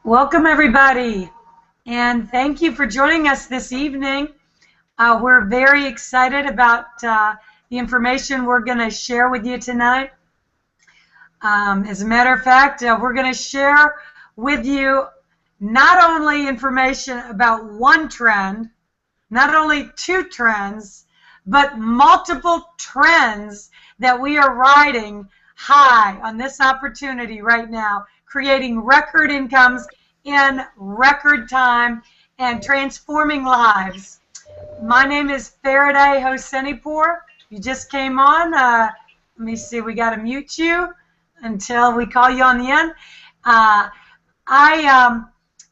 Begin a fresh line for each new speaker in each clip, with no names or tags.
Welcome, everybody, and thank you for joining us this evening. We're very excited about the information we're going to share with you tonight. As a matter of fact, we're going to share with you not only information about one trend, not only two trends, but multiple trends that we are riding high on this opportunity right now, creating record incomes in record time and transforming lives. My name is Faraday Hosenipur. You just came on. Let me see, we got to mute you until we call you on the end. I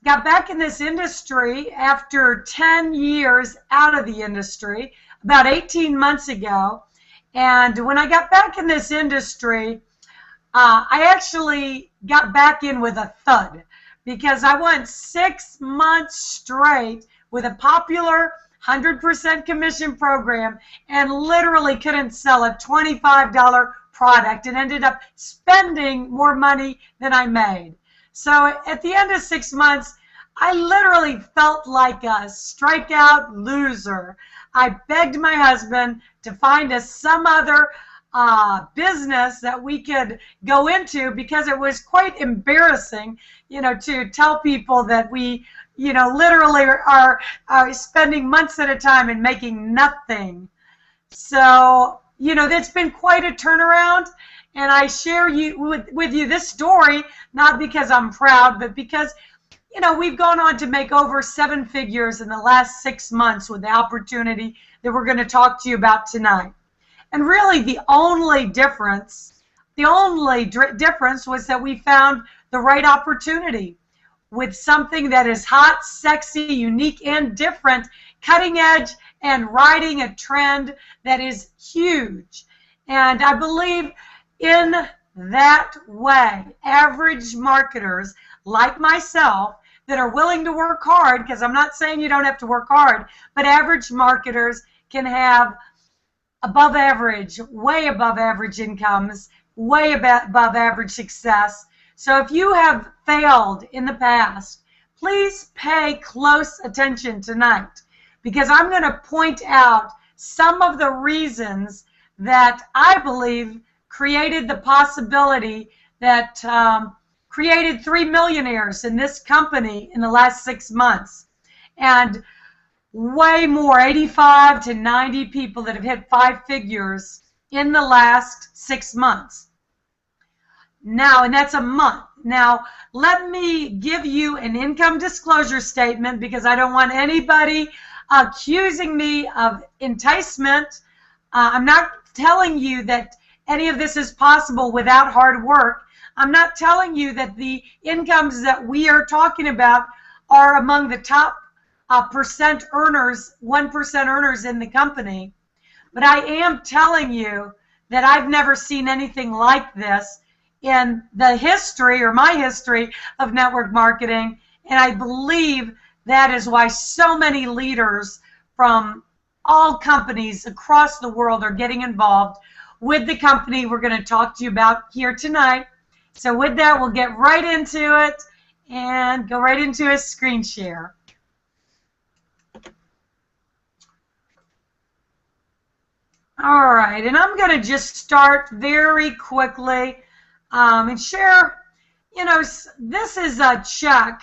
got back in this industry after 10 years out of the industry, about 18 months ago. And when I got back in this industry, I actually got back in with a thud, because I went 6 months straight with a popular 100% commission program and literally couldn't sell a $25 product and ended up spending more money than I made. So at the end of 6 months, I literally felt like a strikeout loser. I begged my husband to find us some other business that we could go into, because it was quite embarrassing, to tell people that we, literally are spending months at a time and making nothing. So, it's been quite a turnaround, and I share with you this story, not because I'm proud, but because, we've gone on to make over 7 figures in the last 6 months with the opportunity that we're going to talk to you about tonight. And really the only difference was that we found the right opportunity with something that is hot, sexy, unique, and different, cutting edge, and riding a trend that is huge. And I believe in that way, average marketers like myself that are willing to work hard, because I'm not saying you don't have to work hard, but average marketers can have above average, way above average incomes, way above average success. So if you have failed in the past, please pay close attention tonight, because I'm going to point out some of the reasons that I believe created the possibility that created 3 millionaires in this company in the last 6 months. And way more, 85 to 90 people that have hit 5 figures in the last 6 months. Now, and that's a month. Now, let me give you an income disclosure statement, because I don't want anybody accusing me of enticement. I'm not telling you that any of this is possible without hard work. I'm not telling you that the incomes that we are talking about are among the top percent earners, 1% earners in the company. But I am telling you that I've never seen anything like this in the history, or my history, of network marketing. And I believe that is why so many leaders from all companies across the world are getting involved with the company we're going to talk to you about here tonight. So with that, we'll get right into it and go right into a screen share. All right, and I'm going to just start very quickly and share, this is a check,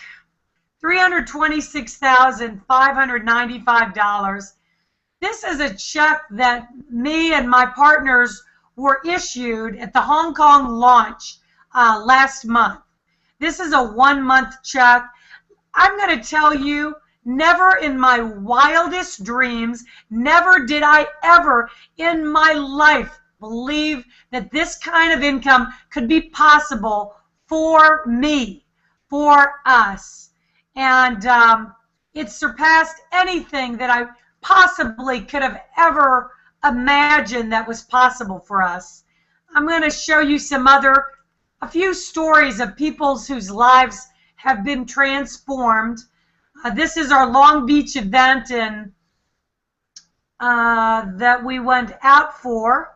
$326,595. This is a check that me and my partners were issued at the Hong Kong launch last month. This is a 1-month check. I'm going to tell you, never in my wildest dreams, never did I ever in my life believe that this kind of income could be possible for me, for us. And it surpassed anything that I possibly could have ever imagined that was possible for us. I'm going to show you a few stories of people whose lives have been transformed. This is our Long Beach event that we went out for.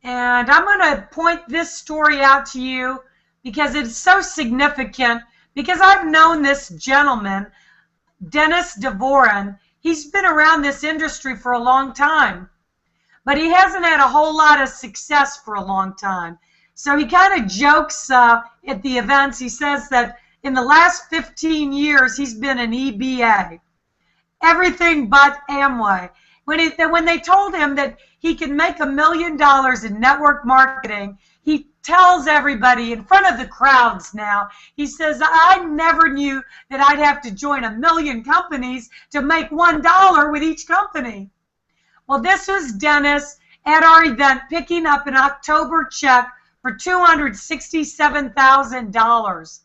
And I'm going to point this story out to you because it's so significant because I've known this gentleman, Dennis DeVoren. He's been around this industry for a long time, but he hasn't had a whole lot of success for a long time. So he kind of jokes at the events. He says that in the last 15 years, he's been an EBA. Everything but Amway. When they told him that he could make $1 million in network marketing, he tells everybody in front of the crowds now, he says, I never knew that I'd have to join 1 million companies to make $1 with each company. Well, this was Dennis at our event picking up an October check for $267,000.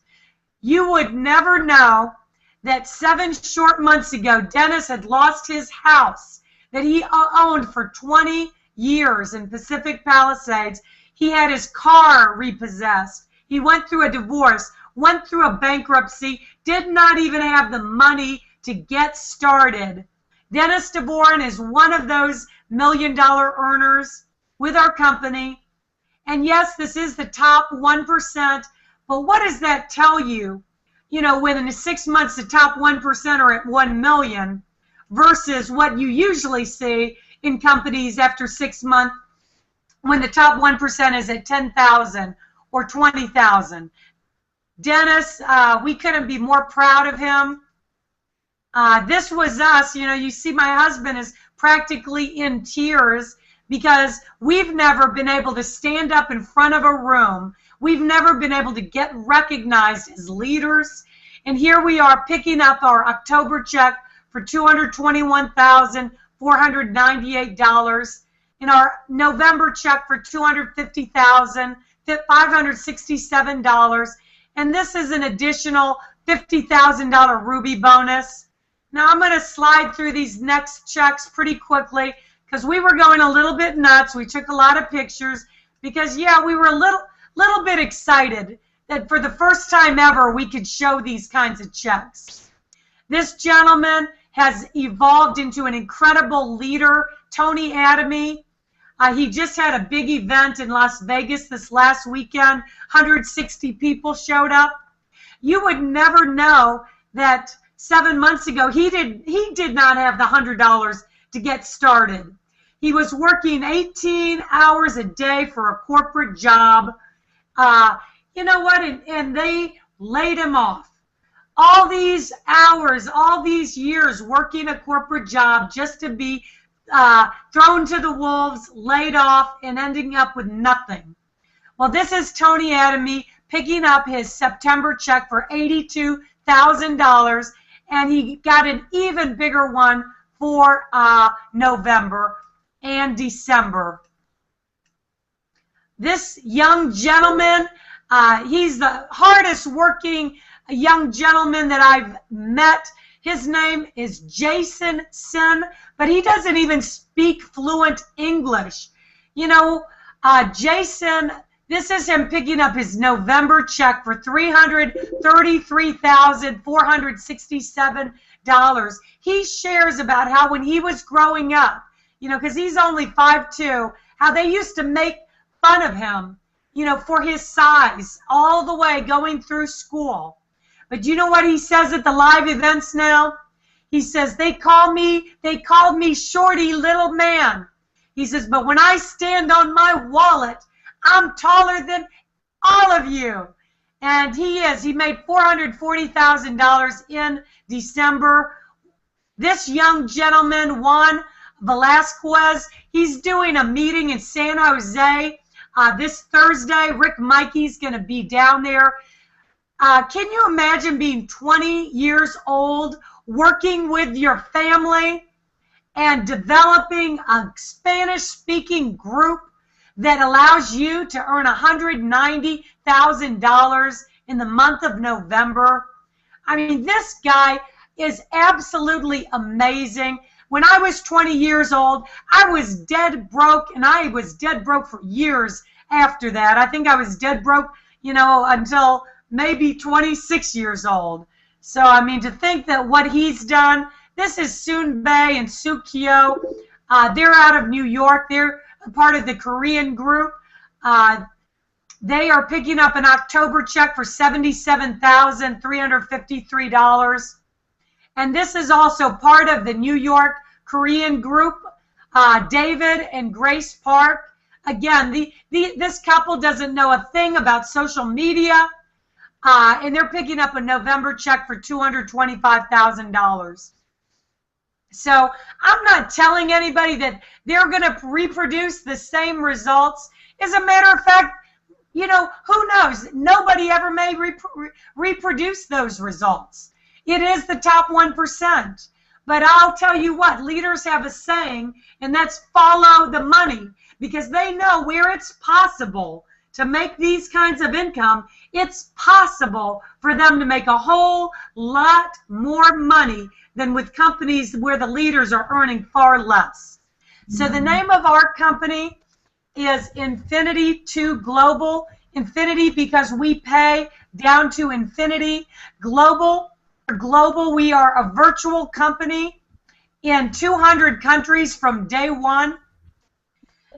You would never know that 7 short months ago, Dennis had lost his house that he owned for 20 years in Pacific Palisades. He had his car repossessed. He went through a divorce, went through a bankruptcy, did not even have the money to get started. Dennis DeVoren is one of those $1 million earners with our company. And yes, this is the top 1%, but what does that tell you? You know, within 6 months, the top 1% are at 1 million versus what you usually see in companies after 6 months when the top 1% is at 10,000 or 20,000. Dennis, we couldn't be more proud of him. This was us. You know, you see my husband is practically in tears because we've never been able to stand up in front of a room. We've never been able to get recognized as leaders. And here we are picking up our October check for $221,498 and our November check for $250,567. And this is an additional $50,000 Ruby bonus. Now I'm going to slide through these next checks pretty quickly because we were going a little bit nuts. We took a lot of pictures because, yeah, we were a little bit excited that for the first time ever we could show these kinds of checks. This gentleman has evolved into an incredible leader, Tony Adamy. He just had a big event in Las Vegas this last weekend. 160 people showed up. You would never know that 7 months ago he did not have the $100 to get started. He was working 18 hours a day for a corporate job. You know what? And they laid him off. All these hours, all these years working a corporate job just to be thrown to the wolves, laid off, and ending up with nothing. Well, this is Tony Adamy picking up his September check for $82,000, and he got an even bigger one for November and December. This young gentleman, he's the hardest working young gentleman that I've met. His name is Jason Sin, but he doesn't even speak fluent English. You know, Jason, this is him picking up his November check for $333,467. He shares about how when he was growing up, you know, because he's only 5'2", how they used to make fun of him, you know, for his size all the way going through school. But you know what he says at the live events now? He says, they called me shorty little man. He says, but when I stand on my wallet, I'm taller than all of you. And he is. He made $440,000 in December. This young gentleman, Juan Velasquez, he's doing a meeting in San Jose this Thursday. Rick Mikey's going to be down there. Can you imagine being 20 years old, working with your family, and developing a Spanish-speaking group that allows you to earn $190,000 in the month of November? I mean, this guy is absolutely amazing. When I was 20 years old, I was dead broke, and I was dead broke for years after that. I think I was dead broke, you know, until maybe 26 years old. So, I mean, to think that what he's done, this is Soon Bae and Sukyo. They're out of New York. They're a part of the Korean group. They are picking up an October check for $77,353. And this is also part of the New York Korean group, David and Grace Park. Again, this couple doesn't know a thing about social media, and they're picking up a November check for $225,000. So I'm not telling anybody that they're going to reproduce the same results. As a matter of fact, you know, who knows? Nobody ever may reproduce those results. It is the top 1%. But I'll tell you what, leaders have a saying, and that's follow the money, because they know where it's possible to make these kinds of income, it's possible for them to make a whole lot more money than with companies where the leaders are earning far less. So the name of our company is Infinity to Global. Infinity because we pay down to infinity. Global, we are a virtual company in 200 countries from day one.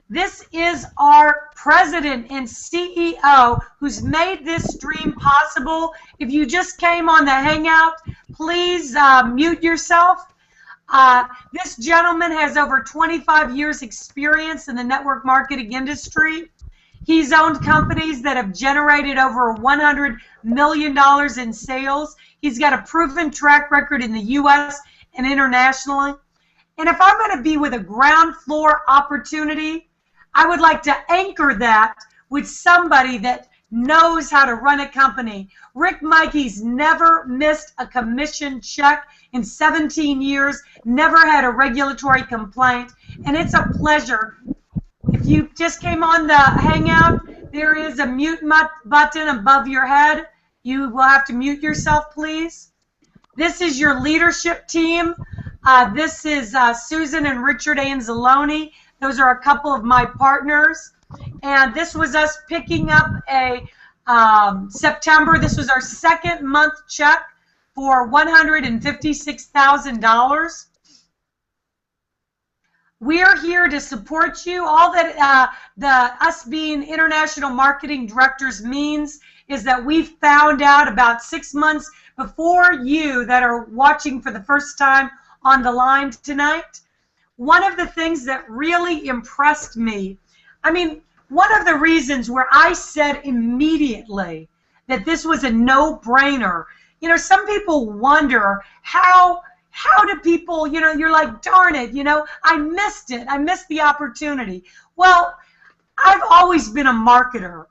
This is our president and CEO who's made this dream possible. If you just came on the Hangout, please mute yourself. This gentleman has over 25 years experience in the network marketing industry. He's owned companies that have generated over $100 million in sales. He's got a proven track record in the U.S. and internationally. And if I'm going to be with a ground floor opportunity, I would like to anchor that with somebody that knows how to run a company. Rick Mikey's never missed a commission check in 17 years, never had a regulatory complaint, and it's a pleasure. If you just came on the Hangout, there is a mute button above your head. You will have to mute yourself, please. This is your leadership team. This is Susan and Richard Anzalone. Those are a couple of my partners. And this was us picking up a September. This was our second month check for $156,000. We're here to support you. All that us being international marketing directors means is that we found out about 6 months before you that are watching for the first time on the line tonight. One of the things that really impressed me, I mean, one of the reasons where I said immediately that this was a no-brainer, you know, some people wonder how do people, you know, you're like, darn it, you know, I missed it. I missed the opportunity. Well, I've always been a marketer,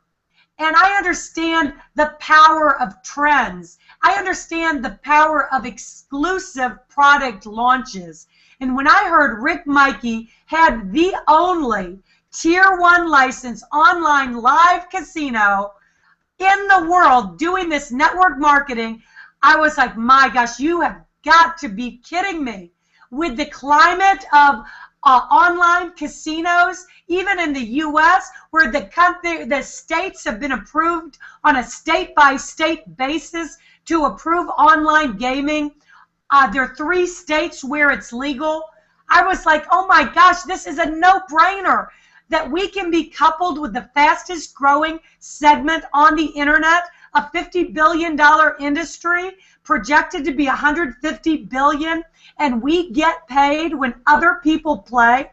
and I understand the power of trends. I understand the power of exclusive product launches. And when I heard Rick Mikey had the only Tier 1 license online live casino in the world doing this network marketing, I was like, my gosh, you have got to be kidding me. With the climate of online casinos, even in the U.S., where the states have been approved on a state-by-state basis to approve online gaming, there are 3 states where it's legal. I was like, oh my gosh, this is a no-brainer that we can be coupled with the fastest growing segment on the internet, a $50 billion industry projected to be $150 billion, and we get paid when other people play.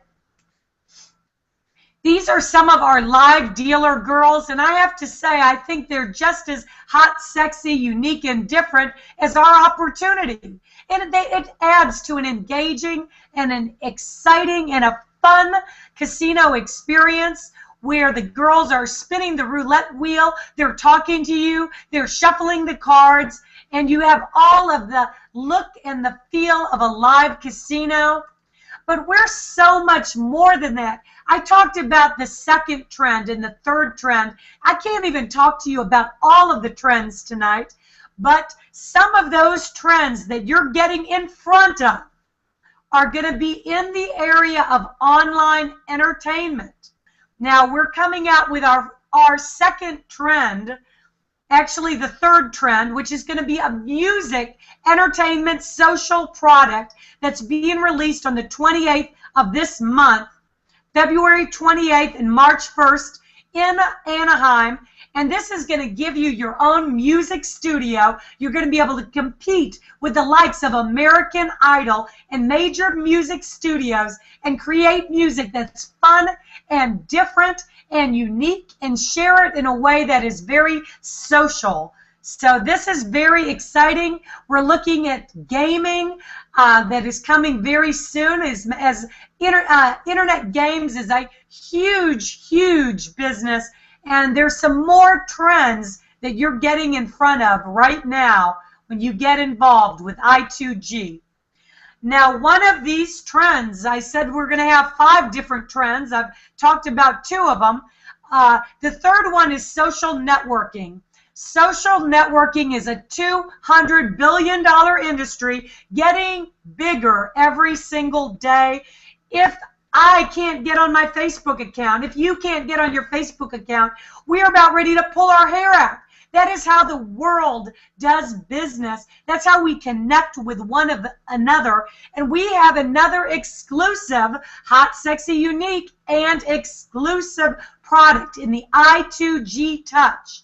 These are some of our live dealer girls, and I have to say, I think they're just as hot, sexy, unique, and different as our opportunity. And it adds to an engaging and an exciting and a fun casino experience where the girls are spinning the roulette wheel, they're talking to you, they're shuffling the cards, and you have all of the look and the feel of a live casino. But we're so much more than that. I talked about the second trend and the third trend. I can't even talk to you about all of the trends tonight, but some of those trends that you're getting in front of are going to be in the area of online entertainment. Now, we're coming out with our second trend, actually the third trend, which is going to be a music, entertainment, social product that's being released on the 28th of this month, February 28th and March 1st in Anaheim. And this is going to give you your own music studio. You're going to be able to compete with the likes of American Idol and major music studios and create music that's fun and different and unique and share it in a way that is very social. So this is very exciting. We're looking at gaming that is coming very soon. As internet games is a huge, huge business, and there's some more trends that you're getting in front of right now when you get involved with I2G. Now, one of these trends, I said we're going to have 5 different trends. I've talked about 2 of them. The third one is social networking. Social networking is a $200 billion industry, getting bigger every single day. If I can't get on my Facebook account, if you can't get on your Facebook account, we're about ready to pull our hair out. That is how the world does business. That's how we connect with one another. And we have another exclusive, hot, sexy, unique, and exclusive product in the I2G Touch.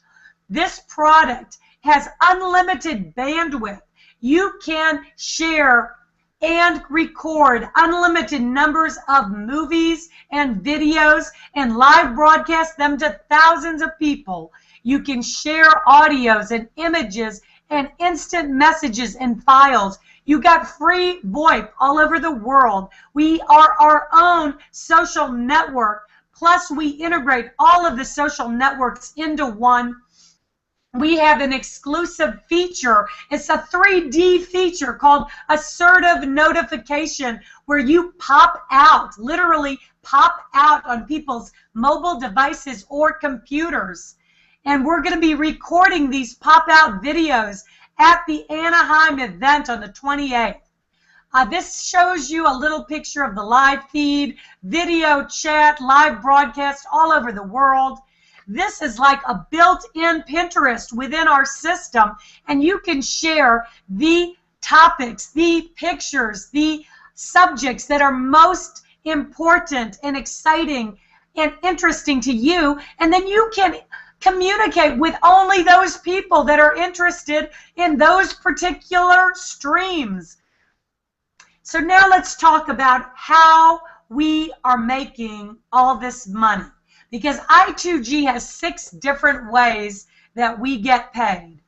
This product has unlimited bandwidth. You can share and record unlimited numbers of movies and videos and live broadcast them to thousands of people. You can share audios and images and instant messages and files. You got free VoIP all over the world. We are our own social network. Plus, we integrate all of the social networks into one. We have an exclusive feature. It's a 3D feature called assertive notification, where you pop out, literally pop out on people's mobile devices or computers. And we're going to be recording these pop-out videos at the Anaheim event on the 28th. This shows you a little picture of the live feed, video chat, live broadcast all over the world. This is like a built-in Pinterest within our system, and you can share the topics, the pictures, the subjects that are most important and exciting and interesting to you, and then you can communicate with only those people that are interested in those particular streams. So now let's talk about how we are making all this money. Because I2G has 6 different ways that we get paid.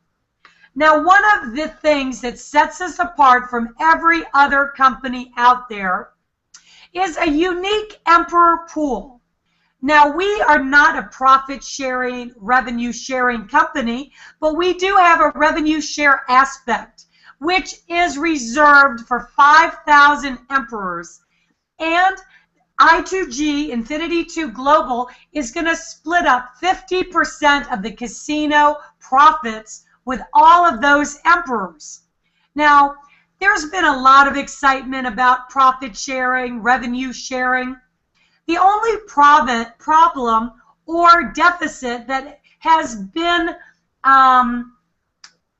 Now, one of the things that sets us apart from every other company out there is a unique Emperor pool. Now, we are not a profit-sharing, revenue-sharing company, but we do have a revenue share aspect, which is reserved for 5,000 Emperors. And I2G, Infinity 2 Global, is going to split up 50% of the casino profits with all of those Emperors. Now, there's been a lot of excitement about profit sharing, revenue sharing. The only problem or deficit that has been in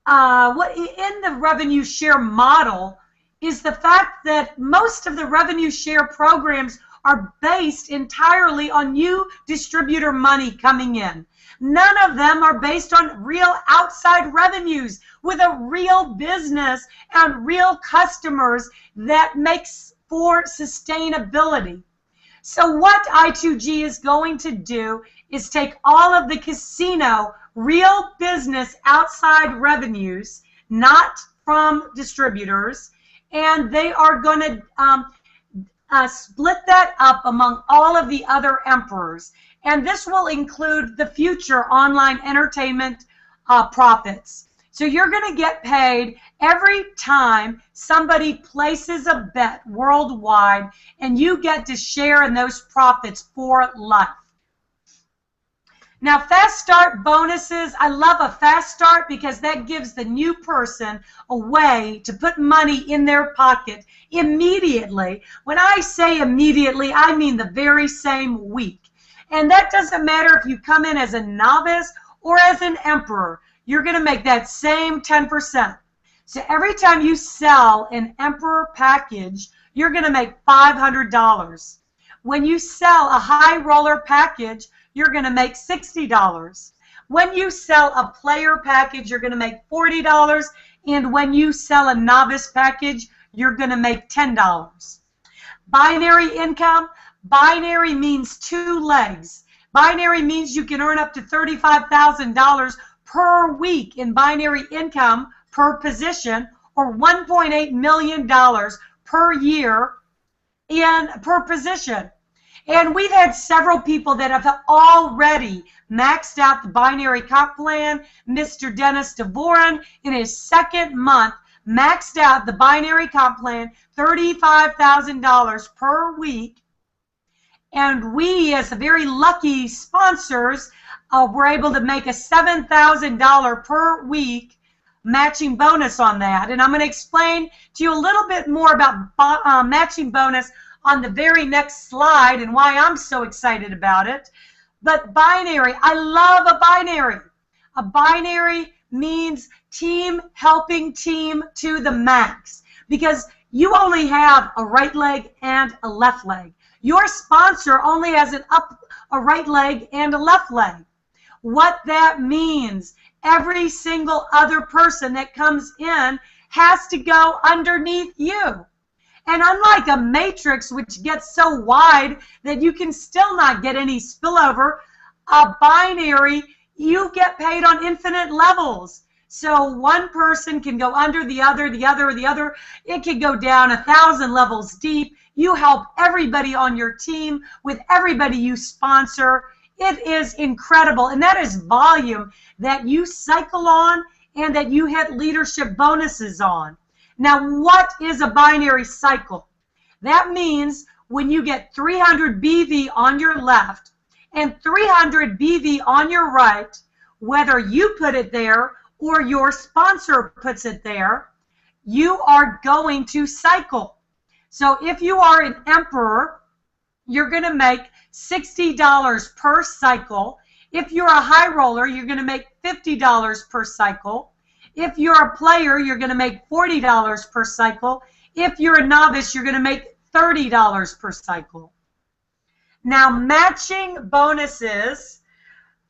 the revenue share model is the fact that most of the revenue share programs are based entirely on new distributor money coming in. None of them are based on real outside revenues with a real business and real customers that makes for sustainability. So what I2G is going to do is take all of the casino real business outside revenues, not from distributors, and they are going to split that up among all of the other Emperors. And this will include the future online entertainment profits. So you're going to get paid every time somebody places a bet worldwide, and you get to share in those profits for life. Now, fast start bonuses, I love a fast start because that gives the new person a way to put money in their pocket immediately. When I say immediately, I mean the very same week. And that doesn't matter if you come in as a novice or as an Emperor. You're going to make that same 10%. So every time you sell an Emperor package, you're going to make $500. When you sell a high roller package, you're going to make $60. When you sell a player package, you're going to make $40, and when you sell a novice package, you're going to make $10. Binary income. Binary means 2 legs. Binary means you can earn up to $35,000 per week in binary income per position, or $1.8 million per year per position. And we've had several people that have already maxed out the binary comp plan. Mr. Dennis DeVoren, in his second month, maxed out the binary comp plan, $35,000 per week. And we, as very lucky sponsors, were able to make a $7,000 per week matching bonus on that. And I'm going to explain to you a little bit more about matching bonus on the very next slide and why I'm so excited about it. But binary, I love a binary. A binary means team helping team to the max, because you only have a right leg and a left leg. Your sponsor only has a right leg and a left leg. What that means, every single other person that comes in has to go underneath you. And unlike a matrix, which gets so wide that you can still not get any spillover, a binary, you get paid on infinite levels. So one person can go under the other, the other, the other. It can go down 1,000 levels deep. You help everybody on your team with everybody you sponsor. It is incredible. And that is volume that you cycle on and that you hit leadership bonuses on. Now, what is a binary cycle? That means when you get 300 BV on your left and 300 BV on your right, whether you put it there or your sponsor puts it there, you are going to cycle. So if you are an emperor, you're going to make $60 per cycle. If you're a high roller, you're going to make $50 per cycle. If you're a player, you're going to make $40 per cycle. If you're a novice, you're going to make $30 per cycle. Now, matching bonuses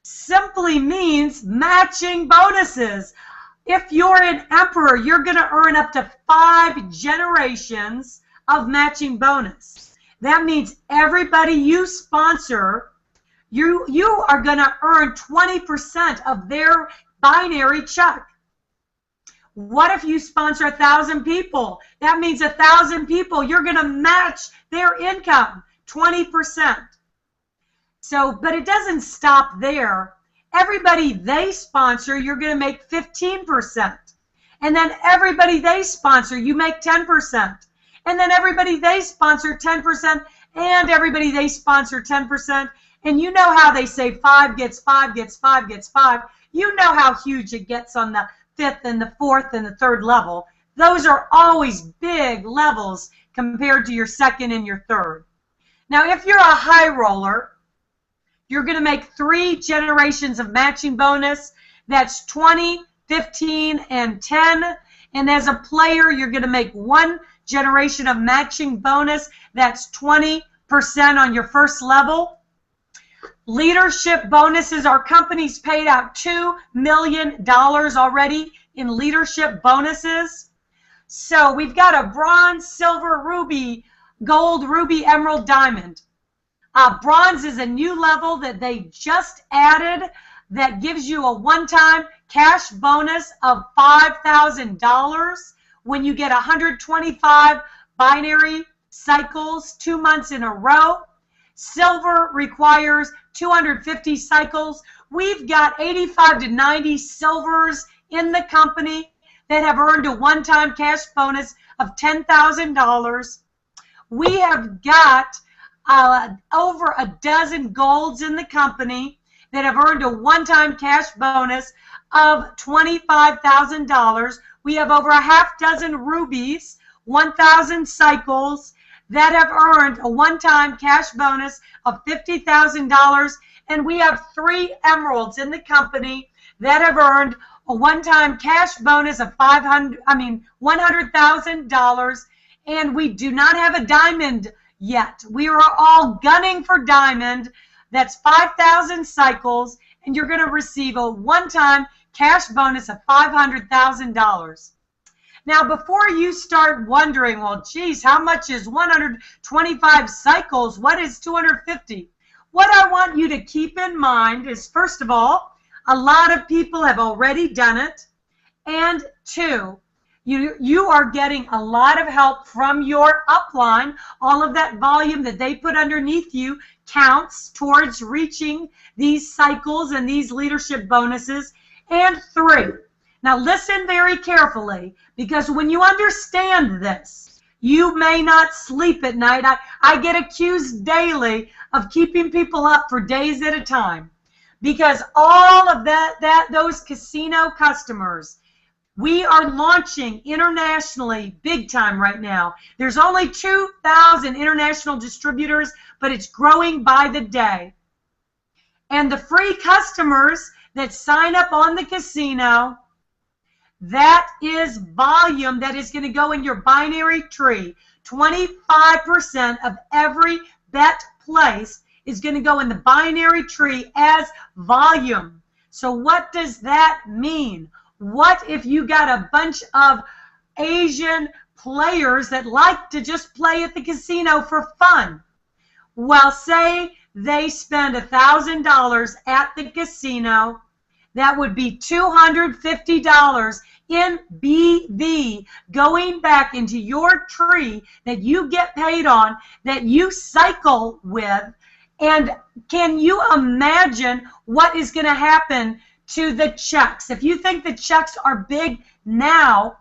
simply means matching bonuses. If you're an emperor, you're going to earn up to 5 generations of matching bonus. That means everybody you sponsor, you are going to earn 20% of their binary check. What if you sponsor 1,000 people? That means 1,000 people, you're going to match their income, 20%. So, but it doesn't stop there. Everybody they sponsor, you're going to make 15%. And then everybody they sponsor, you make 10%. And then everybody they sponsor, 10%. And everybody they sponsor, 10%. And you know how they say 5 gets 5 gets 5 gets 5. You know how huge it gets on the 5th and the 4th and the 3rd level. Those are always big levels compared to your 2nd and your 3rd. Now, if you're a high roller, you're going to make 3 generations of matching bonus. That's 20, 15, and 10. And as a player, you're going to make 1 generation of matching bonus. That's 20% on your first level. Leadership bonuses. Our company's paid out $2 million already in leadership bonuses. So we've got a bronze, silver, ruby, gold, ruby, emerald, diamond. Bronze is a new level that they just added that gives you a one-time cash bonus of $5,000 when you get 125 binary cycles 2 months in a row. Silver requires 250 cycles. We've got 85 to 90 silvers in the company that have earned a one-time cash bonus of $10,000. We have got over a dozen golds in the company that have earned a one-time cash bonus of $25,000. We have over a half dozen rubies, 1,000 cycles, that have earned a one-time cash bonus of $50,000. And we have 3 emeralds in the company that have earned a one-time cash bonus of $100,000. And we do not have a diamond yet. We are all gunning for diamond. That's 5,000 cycles, and you're going to receive a one-time cash bonus of $500,000. Now, before you start wondering, well, geez, how much is 125 cycles? What is 250? What I want you to keep in mind is, first of all, a lot of people have already done it. And two, you are getting a lot of help from your upline. All of that volume that they put underneath you counts towards reaching these cycles and these leadership bonuses. And three, now listen very carefully, because when you understand this, you may not sleep at night. I get accused daily of keeping people up for days at a time, because all of those casino customers, we are launching internationally big time right now. There's only 2,000 international distributors, but it's growing by the day. And the free customers that sign up on the casino, that is volume that is going to go in your binary tree. 25% of every bet placed is going to go in the binary tree as volume. So what does that mean? What if you got a bunch of Asian players that like to just play at the casino for fun? Well, say they spend $1,000 at the casino. That would be $250 in BV going back into your tree that you get paid on, that you cycle with. And can you imagine what is going to happen to the checks? If you think the checks are big now,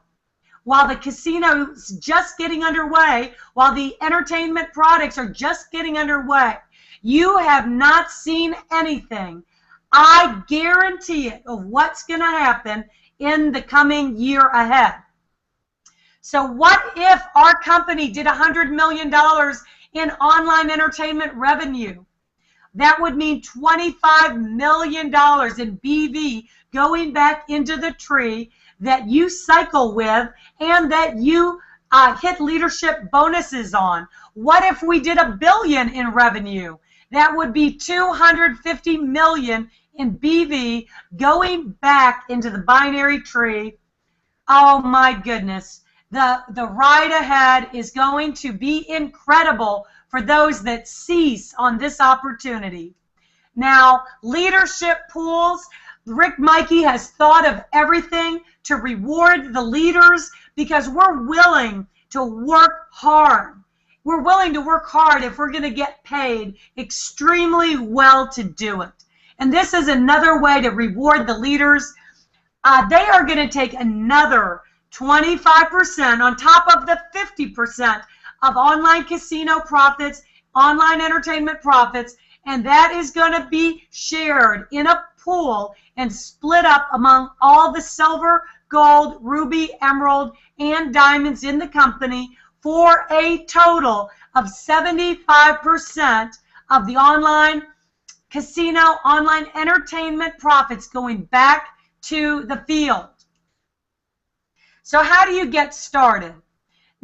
while the casino's just getting underway, while the entertainment products are just getting underway, you have not seen anything. I guarantee it of what's going to happen in the coming year ahead. So what if our company did $100 million in online entertainment revenue? That would mean $25 million in BV going back into the tree that you cycle with and that you hit leadership bonuses on. What if we did $1 billion in revenue? That would be $250 million in BV going back into the binary tree. Oh my goodness. The ride ahead is going to be incredible for those that seize on this opportunity. Now, leadership pools, Rick Mikey has thought of everything to reward the leaders, because we're willing to work hard. We're willing to work hard if we're going to get paid extremely well to do it. And this is another way to reward the leaders. They are going to take another 25% on top of the 50% of online casino profits, online entertainment profits, and that is going to be shared in a pool and split up among all the silver, gold, ruby, emerald, and diamonds in the company, for a total of 75% of the online casino, online entertainment profits going back to the field. So how do you get started?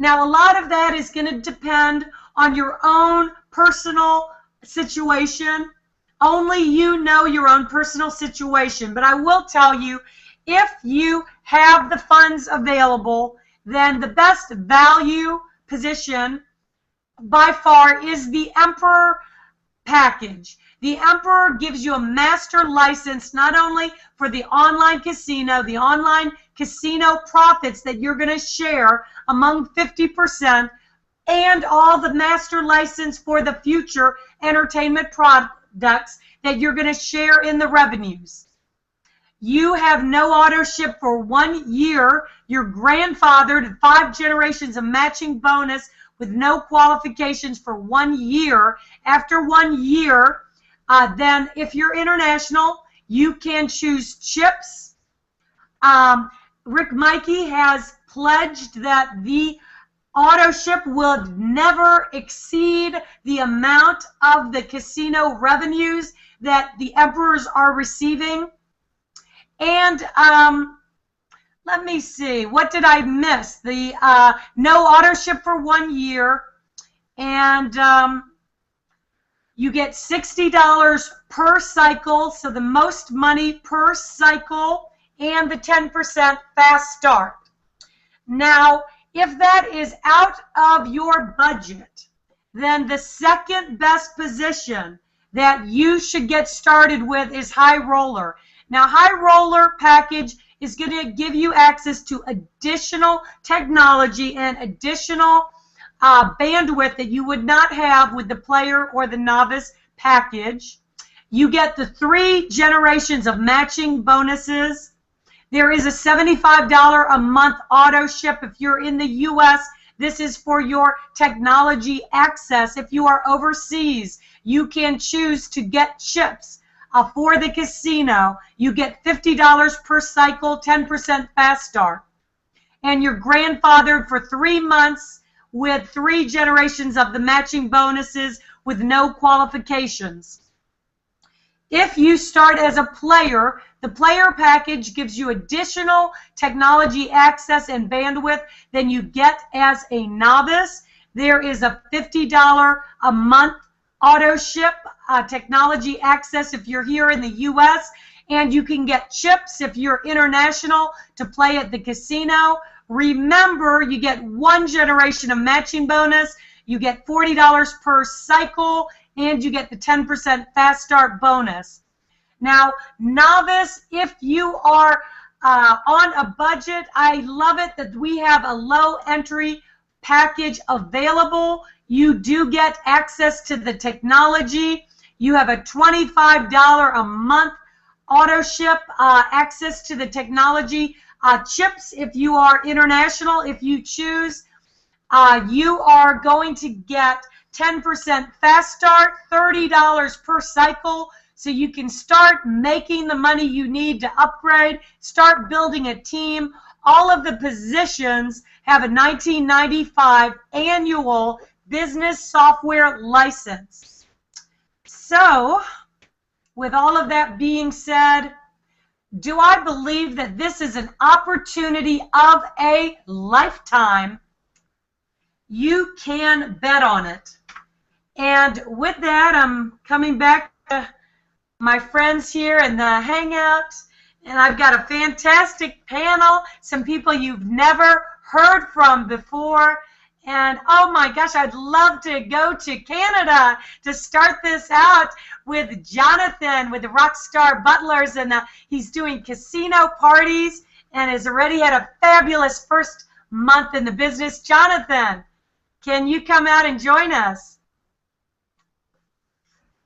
Now, a lot of that is going to depend on your own personal situation. Only you know your own personal situation. But I will tell you, if you have the funds available, then the best value position by far is the Emperor package. The Emperor gives you a master license not only for the online casino profits that you're going to share among 50%, and all the master license for the future entertainment products that you're going to share in the revenues. You have no auto ship for 1 year. You're grandfathered to 5 generations of matching bonus with no qualifications for 1 year. After 1 year, then if you're international, you can choose chips. Rick Mikey has pledged that the auto ship will never exceed the amount of the casino revenues that the Emperors are receiving. And let me see, what did I miss? The no auto ship for 1 year, and You get $60 per cycle, so the most money per cycle, and the 10% fast start. Now, if that is out of your budget, then the second best position that you should get started with is High Roller. Now, High Roller package is going to give you access to additional technology and additional bandwidth that you would not have with the player or the novice package. You get the 3 generations of matching bonuses. There is a $75 a month auto ship if you're in the U.S. This is for your technology access. If you are overseas, you can choose to get chips for the casino. You get $50 per cycle, 10% fast start. And you're grandfathered for 3 months with 3 generations of the matching bonuses with no qualifications. If you start as a player, the player package gives you additional technology access and bandwidth than you get as a novice. There is a $50 a month auto ship technology access if you're here in the U.S., and you can get chips if you're international to play at the casino. Remember, you get 1 generation of matching bonus, you get $40 per cycle, and you get the 10% fast start bonus. Now, novice, if you are on a budget, I love it that we have a low entry package available. You do get access to the technology. You have a $25 a month auto ship, access to the technology. Chips if you are international. If you choose, you are going to get 10% fast start, $30 per cycle, so you can start making the money you need to upgrade, start building a team. All of the positions have a 1995 annual business software license. So, with all of that being said, do I believe that this is an opportunity of a lifetime? You can bet on it. And with that, I'm coming back to my friends here in the Hangout, and I've got a fantastic panel, some people you've never heard from before. And oh my gosh, I'd love to go to Canada to start this out with Jonathan with the Rockstar Butlers, and he's doing casino parties and has already had a fabulous first month in the business. Jonathan, can you come out and join us?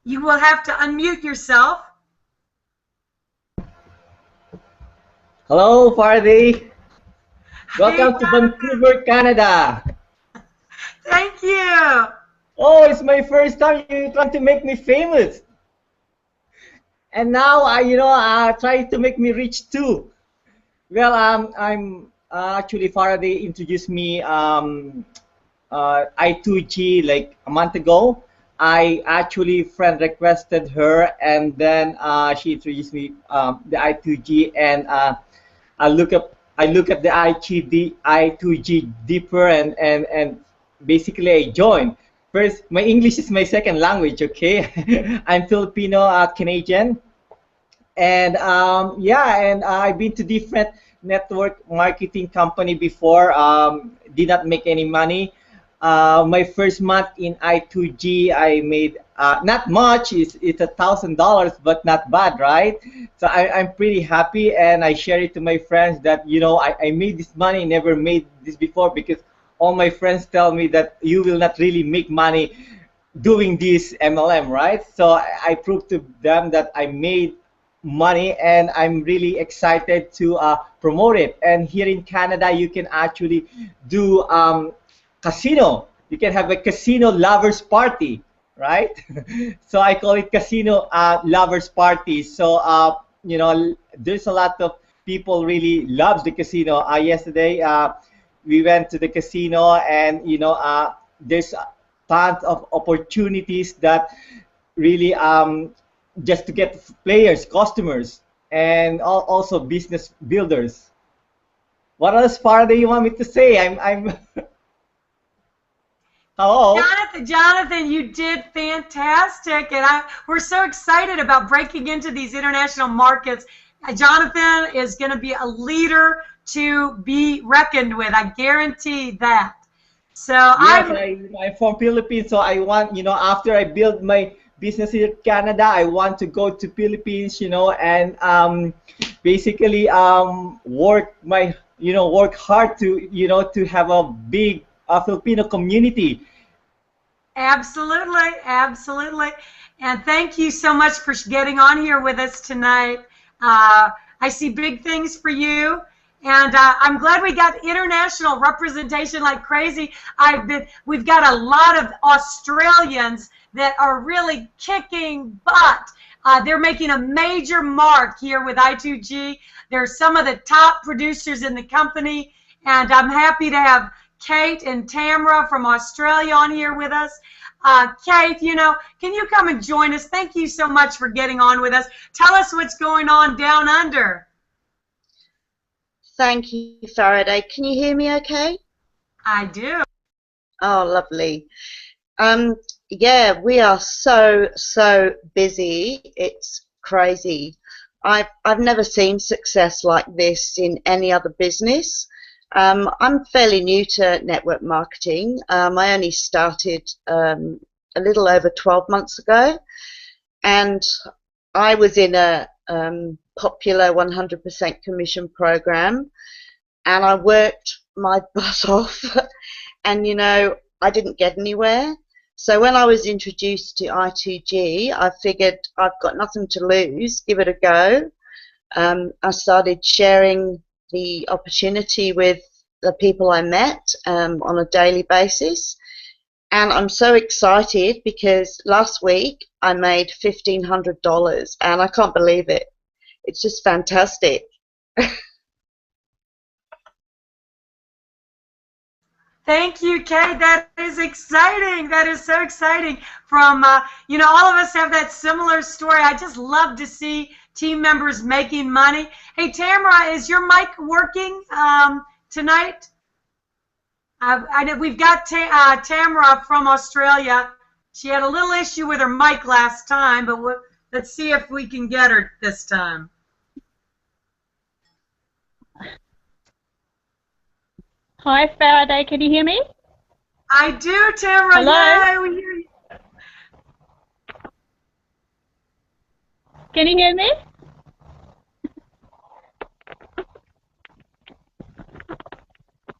You will have to unmute yourself.
Hello, Faraday. Welcome to Vancouver, Canada.
Thank you.
Oh, it's my first time you're trying to make me famous. And now, try to make me rich too. Well, I'm actually Faraday introduced me I2G like a month ago. I actually friend requested her, and then she introduced me the I2G, and I look at the I2G deeper, and basically I joined. First, my English is my second language. Okay, I'm Filipino Canadian, and and I've been to different network marketing company before. Did not make any money. My first month in I2G, I made not much. It's $1,000, but not bad, right? So I'm pretty happy, and I share it to my friends that I made this money, never made this before, because all my friends tell me that you will not really make money doing this MLM, right? So I proved to them that I made money, and I'm really excited to promote it. And here in Canada, you can actually do casino. You can have a casino lovers party, right? So I call it casino lovers party. So there's a lot of people really loves the casino. Yesterday we went to the casino, and there's tons of opportunities that really just to get players, customers, and also business builders. What else, Faraday, you want me to say? I'm Oh,
Jonathan, you did fantastic, and we're so excited about breaking into these international markets. Jonathan is going to be a leader to be reckoned with. I guarantee that. So
yes, I'm from Philippines, so I want, after I build my business here in Canada, I want to go to Philippines, and basically work hard to, to have a big Filipino community.
Absolutely, absolutely. And thank you so much for getting on here with us tonight. I see big things for you. And I'm glad we got international representation like crazy. We've got a lot of Australians that are really kicking butt. They're making a major mark here with I2G. They're some of the top producers in the company. And I'm happy to have Kate and Tamara from Australia on here with us. Kate, can you come and join us? Thank you so much for getting on with us. Tell us what's going on down under.
Thank you, Faraday. Can you hear me okay?
I do.
Oh, lovely. Yeah, we are so busy. It's crazy. I've never seen success like this in any other business. I'm fairly new to network marketing. I only started a little over 12 months ago, and I was in a popular 100% commission program, and I worked my butt off, and I didn't get anywhere. So when I was introduced to I2G, I figured I've got nothing to lose, give it a go. I started sharing the opportunity with the people I met on a daily basis, and I'm so excited because last week I made $1,500, and I can't believe it. It's just fantastic.
Thank you, Kate. That is exciting. That is so exciting. From, all of us have that similar story. I just love to see team members making money. Hey, Tamara, is your mic working tonight? I know we've got Tamara from Australia. She had a little issue with her mic last time, but let's see if we can get her this time.
Hi, Faraday. Can you hear me?
I do, Tamara.
Hello?
Yeah, we hear you.
Can you hear me?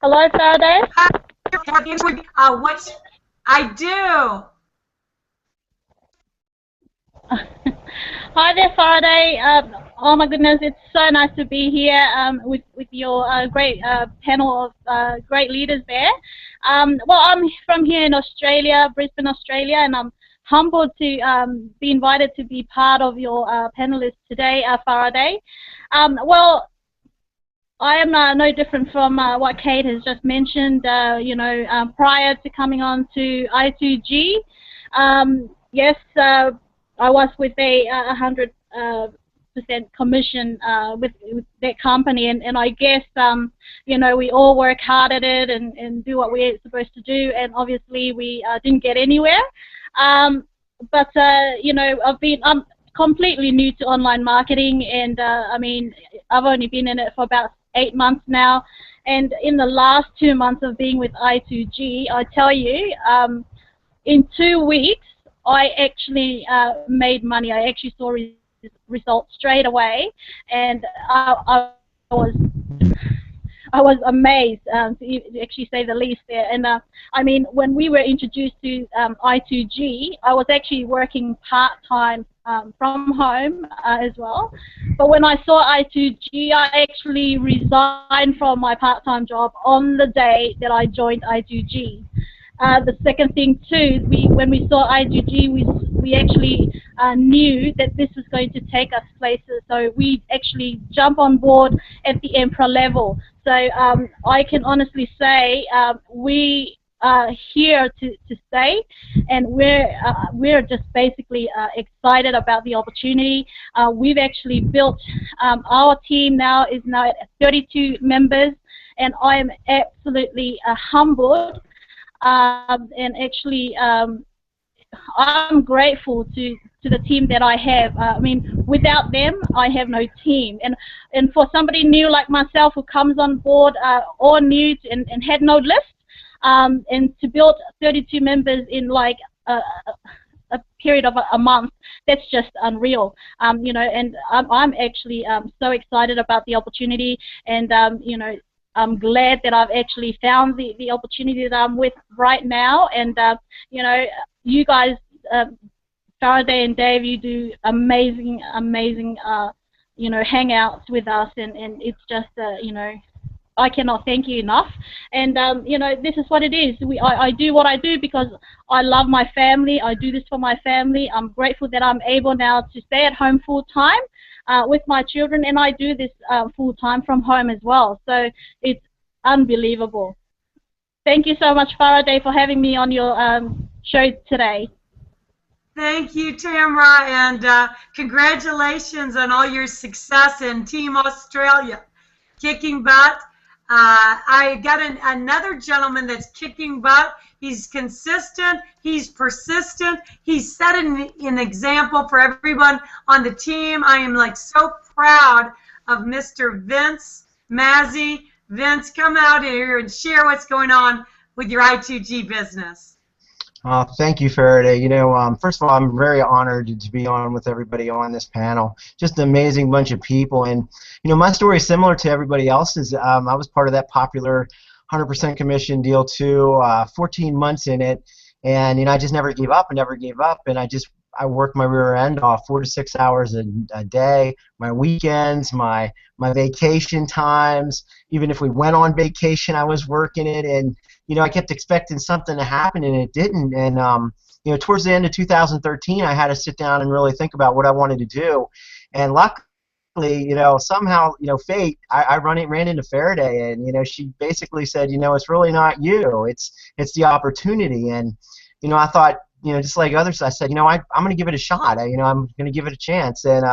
Hello, Faraday?
I do.
Hi there, Faraday. Oh my goodness, it's so nice to be here with your great panel of great leaders there. Well, I'm from here in Australia, Brisbane, Australia, and I'm humbled to be invited to be part of your panelists today, Faraday. Well, I am no different from what Kate has just mentioned. Prior to coming on to I2G, yes, I was with a 100% commission with that company, and I guess we all work hard at it and do what we're supposed to do, and obviously we didn't get anywhere. But I'm completely new to online marketing, and I've only been in it for about 8 months now, and in the last 2 months of being with I2G, I tell you, in 2 weeks I actually made money. I actually saw results straight away, and I was amazed, to actually say the least there. And when we were introduced to I2G, I was actually working part-time from home as well. But when I saw I2G, I actually resigned from my part-time job on the day that I joined I2G. The second thing too, when we saw I2G, we actually knew that this was going to take us places, so we actually jump on board at the Emperor level. So I can honestly say we are here to stay, and we're just basically excited about the opportunity. We've actually built our team now is at 32 members, and I am absolutely humbled and actually I'm grateful to the team that I have. I mean, without them, I have no team. And for somebody new like myself who comes on board all new and had no list, and to build 32 members in like a period of a month, that's just unreal. You know, and I'm actually so excited about the opportunity, and you know, I'm glad that I've actually found the opportunity that I'm with right now. And you know, you guys, Faraday and Dave, you do amazing you know, hangouts with us, and it's just you know, I cannot thank you enough. And you know, this is what it is. I do what I do because I love my family. I do this for my family. I'm grateful that I'm able now to stay at home full time with my children, and I do this full time from home as well. So it's unbelievable. Thank you so much, Faraday, for having me on your show today.
Thank you, Tamara, and congratulations on all your success in Team Australia. Kicking butt. I got another gentleman that's kicking butt. He's consistent. He's persistent. He's set an example for everyone on the team. I am like so proud of Mr. Vince Mazzi. Vince, come out here and share what's going on with your I2G business.
Thank you, Faraday. You know, first of all, I'm very honored to be on with everybody on this panel. Just an amazing bunch of people, and you know, my story is similar to everybody else's. I was part of that popular 100% commission deal too. 14 months in it, and you know, I just never gave up and never gave up, and I worked my rear end off 4 to 6 hours a day, my weekends, my vacation times. Even if we went on vacation, I was working it, and you know, I kept expecting something to happen, and it didn't. And you know, towards the end of 2013, I had to sit down and really think about what I wanted to do. And luckily, you know, somehow, you know, fate, I ran into Faraday, and you know, she basically said, you know, it's really not you, it's the opportunity. And you know, I thought, you know, just like others, I said, you know, I'm going to give it a shot. You know, I'm going to give it a chance. And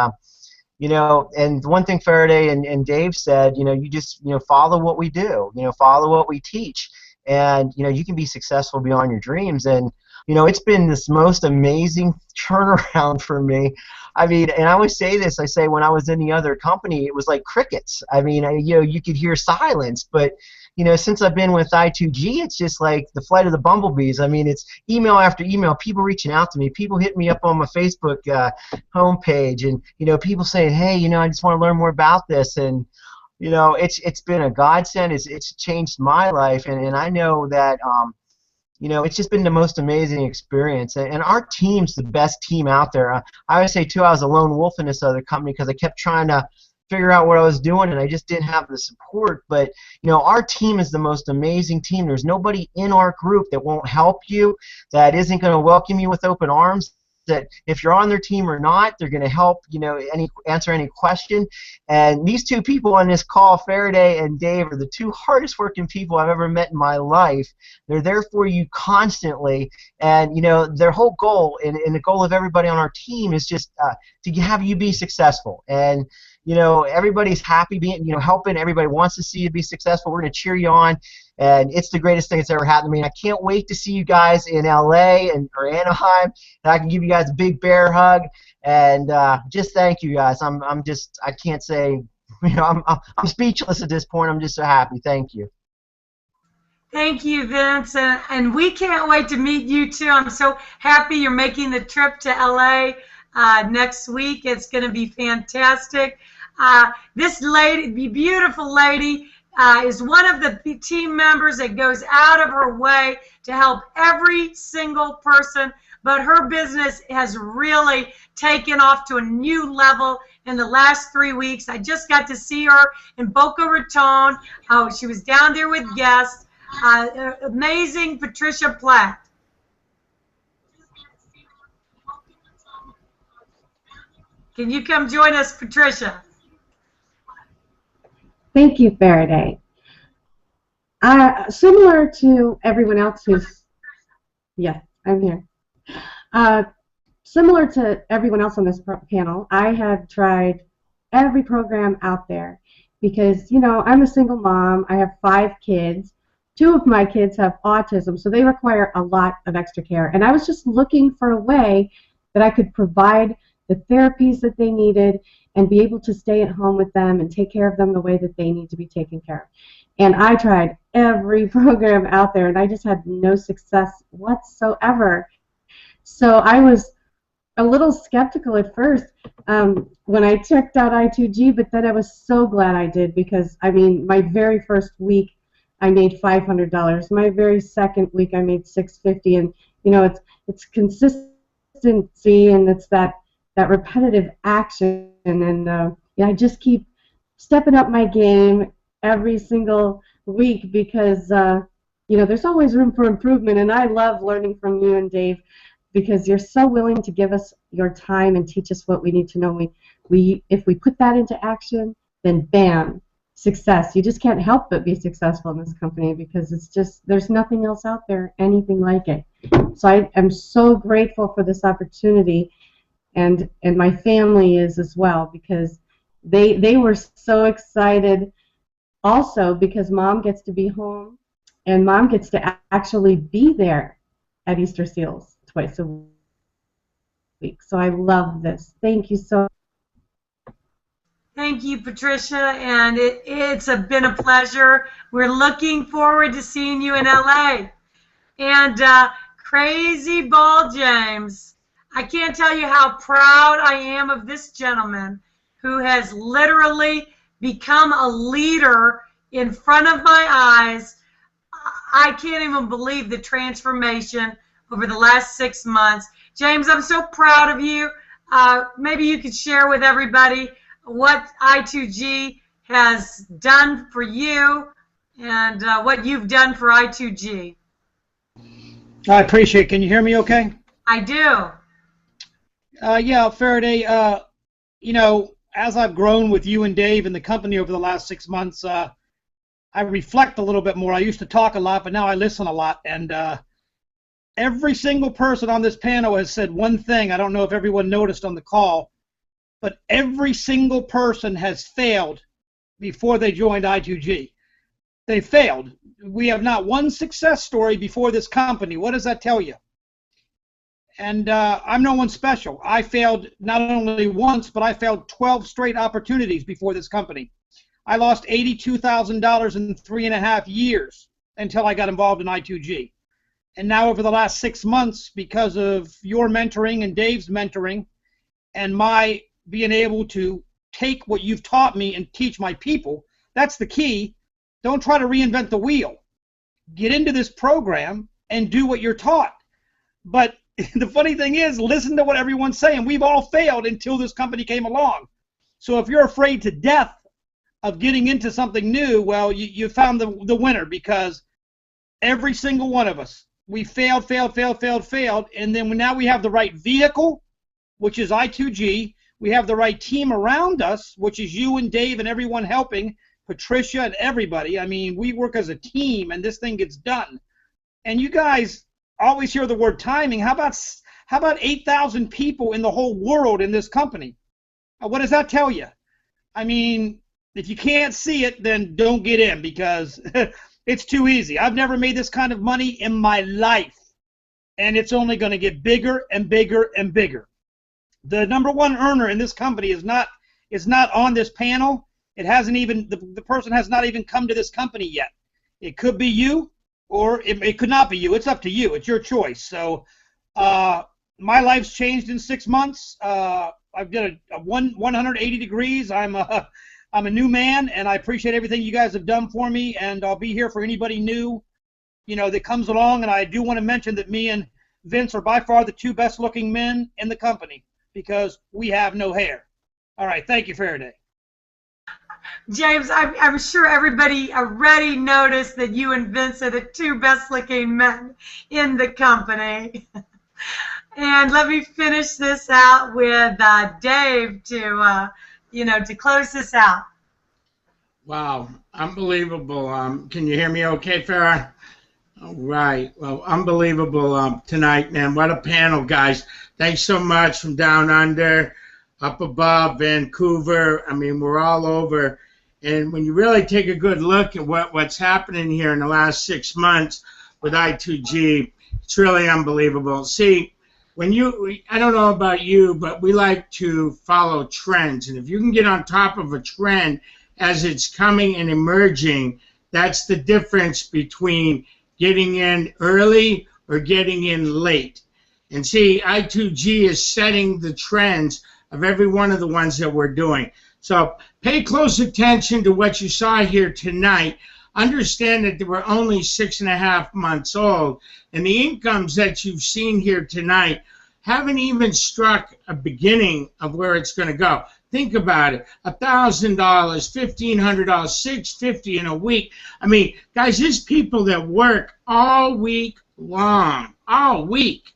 you know, and one thing Faraday and Dave said, you know, you just, you know, follow what we do, you know, follow what we teach. And you know, you can be successful beyond your dreams. And you know, it's been this most amazing turnaround for me. I mean, and I always say this, I say when I was in the other company, it was like crickets. I mean, you know, you could hear silence, but you know, since I've been with I2G, it's just like the flight of the bumblebees. I mean, it's email after email, people reaching out to me, people hitting me up on my Facebook homepage, and you know, people saying, hey, you know, I just want to learn more about this. And you know, it's been a godsend. It's changed my life, and I know that you know, it's just been the most amazing experience. And our team's the best team out there. I always say too, I was a lone wolf in this other company because I kept trying to figure out what I was doing, and I just didn't have the support. But you know, our team is the most amazing team. There's nobody in our group that won't help you, that isn't going to welcome you with open arms. That if you're on their team or not, they're going to help, you know, answer any question. And these two people on this call, Faraday and Dave, are the two hardest working people I've ever met in my life. They're there for you constantly, and you know, their whole goal and the goal of everybody on our team is just to have you be successful. And you know, everybody's happy being, you know, helping. Everybody wants to see you be successful. We're going to cheer you on, and it's the greatest thing that's ever happened to me. And I can't wait to see you guys in LA or Anaheim, and I can give you guys a big bear hug. And just thank you guys. I can't say, you know, I'm speechless at this point. I'm just so happy. Thank you.
Thank you, Vince, and we can't wait to meet you too. I'm so happy you're making the trip to LA next week. It's going to be fantastic. This lady, beautiful lady, is one of the team members that goes out of her way to help every single person, but her business has really taken off to a new level in the last 3 weeks. I just got to see her in Boca Raton. She was down there with guests. Amazing Patricia Platt. Can you come join us, Patricia?
Thank you, Faraday. Similar to everyone else who's, yeah, I'm here. Similar to everyone else on this panel, I have tried every program out there because, you know, I'm a single mom. I have 5 kids. 2 of my kids have autism, so they require a lot of extra care. And I was just looking for a way that I could provide the therapies that they needed and be able to stay at home with them and take care of them the way that they need to be taken care of. And I tried every program out there, and I just had no success whatsoever. So I was a little skeptical at first when I checked out I2G, but then I was so glad I did, because, I mean, my very first week I made $500. My very second week I made $650, and you know, it's consistency, and it's that repetitive action, and yeah, I just keep stepping up my game every single week, because you know, there's always room for improvement, and I love learning from you and Dave, because you're so willing to give us your time and teach us what we need to know. If we put that into action, then bam, success. You just can't help but be successful in this company, because it's just, there's nothing else out there anything like it. So I am so grateful for this opportunity, and my family is as well, because they were so excited also, because Mom gets to be home, and Mom gets to actually be there at Easter Seals twice a week. So I love this. Thank you so much.
Thank you, Patricia, and it's been a pleasure. We're looking forward to seeing you in LA. And Crazy Ball James, I can't tell you how proud I am of this gentleman who has literally become a leader in front of my eyes. I can't even believe the transformation over the last 6 months. James, I'm so proud of you. Maybe you could share with everybody what I2G has done for you and what you've done for I2G.
I appreciate it. Can you hear me okay?
I do.
Yeah, Faraday, you know, as I've grown with you and Dave and the company over the last 6 months, I reflect a little bit more. I used to talk a lot, but now I listen a lot. And every single person on this panel has said one thing. I don't know if everyone noticed on the call, but every single person has failed before they joined I2G. They failed. We have not one success story before this company. What does that tell you? And I'm no one special. I failed not only once, but I failed 12 straight opportunities before this company. I lost $82,000 in 3.5 years until I got involved in I2G. And now over the last 6 months, because of your mentoring and Dave's mentoring and my being able to take what you've taught me and teach my people, that's the key. Don't try to reinvent the wheel. Get into this program and do what you're taught. But the funny thing is, listen to what everyone's saying. We've all failed until this company came along. So if you're afraid to death of getting into something new, well, you found the winner, because every single one of us, we failed, and then now we have the right vehicle, which is I2G. We have the right team around us, which is you and Dave and everyone helping, Patricia and everybody. I mean, we work as a team, and this thing gets done. And you guys always hear the word timing. How about 8,000 people in the whole world in this company? What does that tell you? I mean, if you can't see it, then don't get in, because it's too easy. I've never made this kind of money in my life, and it's only going to get bigger and bigger and bigger. The #1 earner in this company is not on this panel. It hasn't even, the person has not even come to this company yet. It could be you, or it could not be you. It's up to you. It's your choice. So my life's changed in 6 months. I've done a 180 degrees. I'm a new man, and I appreciate everything you guys have done for me, and I'll be here for anybody new, you know, that comes along. And I do want to mention that me and Vince are by far the 2 best-looking men in the company, because we have no hair. All right, thank you, Faraday.
James, I'm sure everybody already noticed that you and Vince are the 2 best-looking men in the company. And let me finish this out with Dave to close this out.
Wow, unbelievable. Can you hear me okay, Farah? All right. Well, unbelievable tonight, man. What a panel, guys. Thanks so much from down under, up above, Vancouver. I mean, we're all over. And when you really take a good look at what's happening here in the last 6 months with I2G, it's really unbelievable. See, I don't know about you, but we like to follow trends. And if you can get on top of a trend as it's coming and emerging, that's the difference between getting in early or getting in late. And see, I2G is setting the trends of every one of the ones that we're doing. So pay close attention to what you saw here tonight. Understand that we're only 6.5 months old, and the incomes that you've seen here tonight haven't even struck a beginning of where it's going to go. Think about it: $1,000, $1,500, $650 in a week. I mean, guys, there's people that work all week long, all week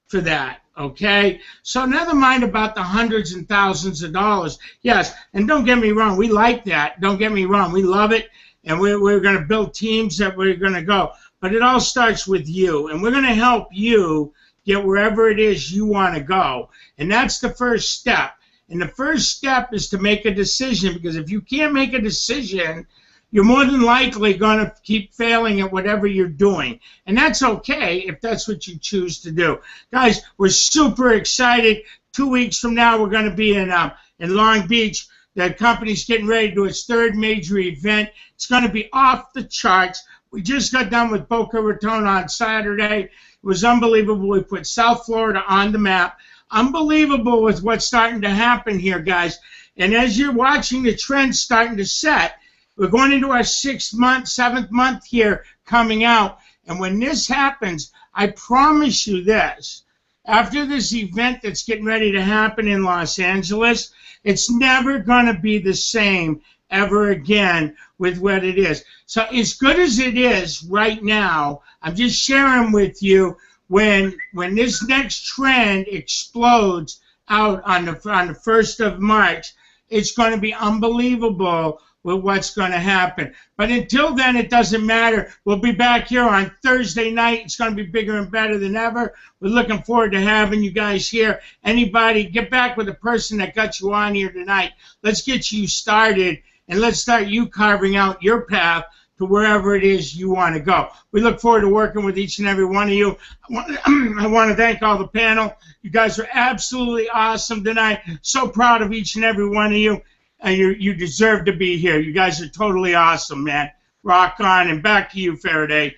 for that. Okay, so never mind about the hundreds and thousands of dollars. Yes, and don't get me wrong, we like that. Don't get me wrong, we love it, and we're going to build teams that we're going to go. But it all starts with you, and we're going to help you get wherever it is you want to go. And that's the first step. And the first step is to make a decision, because if you can't make a decision, you're more than likely going to keep failing at whatever you're doing. And that's okay if that's what you choose to do. Guys, we're super excited. 2 weeks from now, we're going to be in Long Beach. The company's getting ready to do its 3rd major event. It's going to be off the charts. We just got done with Boca Raton on Saturday. It was unbelievable. We put South Florida on the map. Unbelievable with what's starting to happen here, guys. And as you're watching the trends starting to set, we're going into our 6th month, 7th month here coming out. And when this happens, I promise you this: after this event that's getting ready to happen in Los Angeles, it's never going to be the same ever again with what it is. So as good as it is right now, I'm just sharing with you, when this next trend explodes out on the 1st of March, it's going to be unbelievable with what's going to happen. But until then, it doesn't matter. We'll be back here on Thursday night. It's going to be bigger and better than ever. We're looking forward to having you guys here. Anybody, get back with the person that got you on here tonight. Let's get you started, and let's start you carving out your path to wherever it is you want to go. We look forward to working with each and every one of you. I want to thank all the panel. You guys are absolutely awesome tonight. So proud of each and every one of you. And you deserve to be here. You guys are totally awesome, man. Rock on. And back to you, Faraday.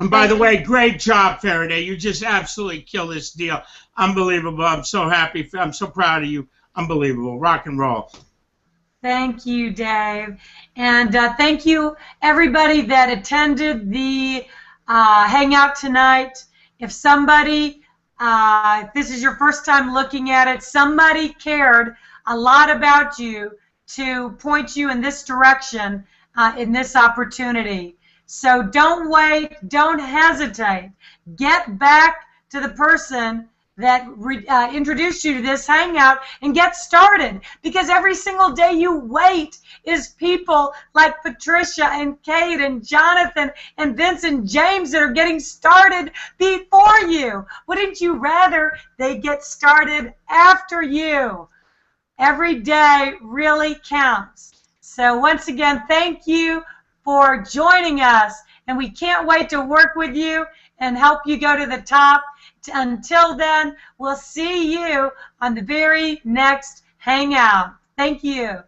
And by the way, great job, Faraday. You just absolutely kill this deal. Unbelievable. I'm so happy. I'm so proud of you. Unbelievable. Rock and roll.
Thank you, Dave. And thank you, everybody that attended the Hangout tonight. If somebody, if this is your first time looking at it, somebody cared a lot about you to point you in this direction, in this opportunity. So don't wait, don't hesitate. Get back to the person that introduced you to this Hangout and get started, because every single day you wait is people like Patricia and Kate and Jonathan and Vince and James that are getting started before you. Wouldn't you rather they get started after you? Every day really counts. So once again, thank you for joining us, and we can't wait to work with you and help you go to the top. Until then, we'll see you on the very next Hangout. Thank you.